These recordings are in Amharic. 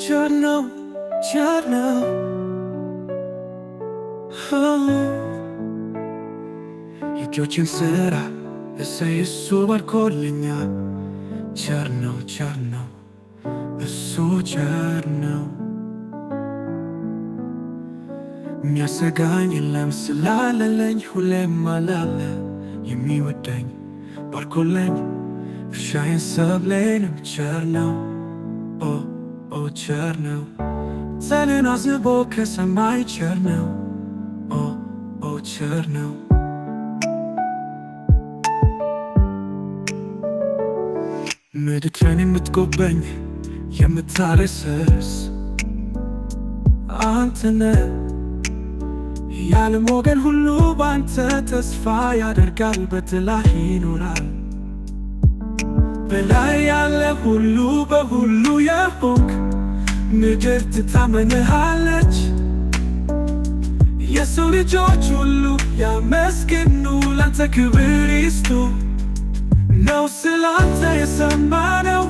ቸር ነው ቸር ነው የእጆችን ሥራ እሰይ እሱ ባርኮልኛል። ቸር ነው እሱ ቸር ነው። የሚያሰጋኝ የለም ስላለለኝ ሁሌም አላለ የሚወደኝ ባርኮልኝ እርሻዬን ሰብሌንም ቸር ነው ቸር ነው። ጠልን አዝንቦ ከሰማይ ቸር ነው ቸር ነው። ምድርን የምትጎበኝ የምታረሰርስ አንተነ የዓለም ወገን ሁሉ ባንተ ተስፋ ያደርጋል፣ በጥላህ ይኖራል። በላይ ያለ ሁሉ በሁሉ የሆንክ ምድር ትታመንሃለች። የሰው ልጆች ሁሉ ያመስግኑ፣ ላንተ ክብር ይስጡ። ነው ስላንተ የሰማነው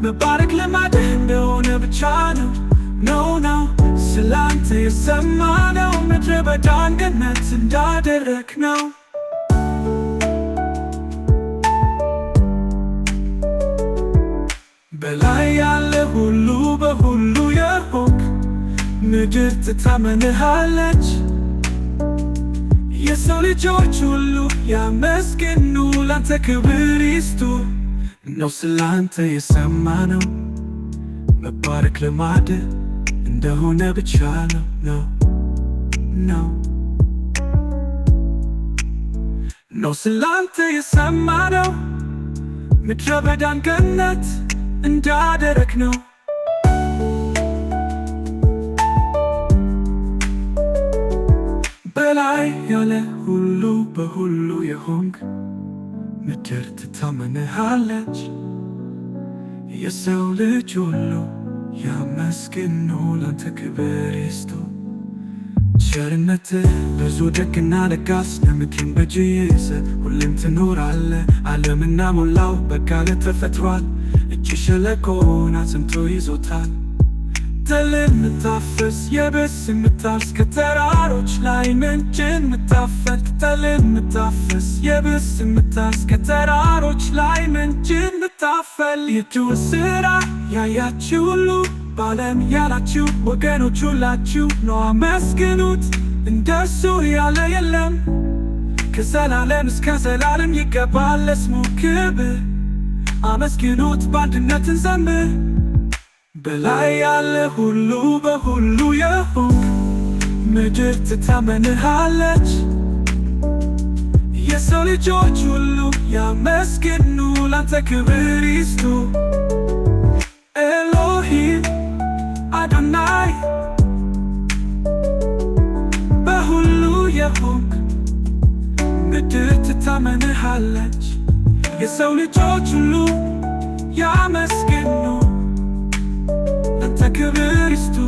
መባረክ ልማድህ እንደሆነ ብቻ ነው ስላንተ የሰማነው ምድረ በዳን ገነት እንዳደረግነው። በላይ ያለ ሁሉ በሁሉ የሆንክ ምድር ትታመንሃለች። የሰው ልጆች ሁሉ ያመስግኑ፣ ላንተ ክብር ይስጡ። ነው ስላንተ የሰማነው መባረክ ልማድህ እንደሆነ ብቻ ነው ስላንተ የሰማነው ምድረ በዳን ገነት እንዳደረግነው። በላይ ያለ ሁሉ በሁሉ የሆንክ ምድር ትታመንሃለች። የሰው ልጅ ሁሉ ያመስግኑ፣ ላንተ ክብር ይስጡ። ቸርነትህ ብዙ ደግና ለጋስ ለምድርን በእጅ ይዘህ ሁሌም ትኖራለህ። ዓለምና ሞላው በቃልህ ተፈጥሯል። እጅ ሸለቆውን አጽንቶ ይዞታል። ጠልን ምታፈስ የብስ ምታርስ ከተራሮች ላይ ምንጭን ምታፈልቅ። ጠልን ምታፈስ የብስ ምታርስ ከተራሮች ላይ ምንጭን ምታፈል። የእጁን ሥራ ያያችሁ ሁሉ በዓለም ያላችሁ ወገኖች ሁላችሁ ነው አመስግኑት። እንደርሱ ያለ የለም ከዘላለም እስከ ዘላለም ይገባል ለስሙ ክብር። አመስግኑት በአንድነት እንዘምር። በላይ ያለ ሁሉ በሁሉ የሆንክ ምድር ትታመንሃለች። የሰው ልጆች ሁሉ ያመስግኑ፣ ላንተ ክብር ይስጡ። ኤሎሂም አዶናይ በሁሉ የሆንክ ምድር ትታመንሃለች። የሰው ልጆች ሁሉ ያመስግኑ፣ ላንተ ክብር ይስጡ።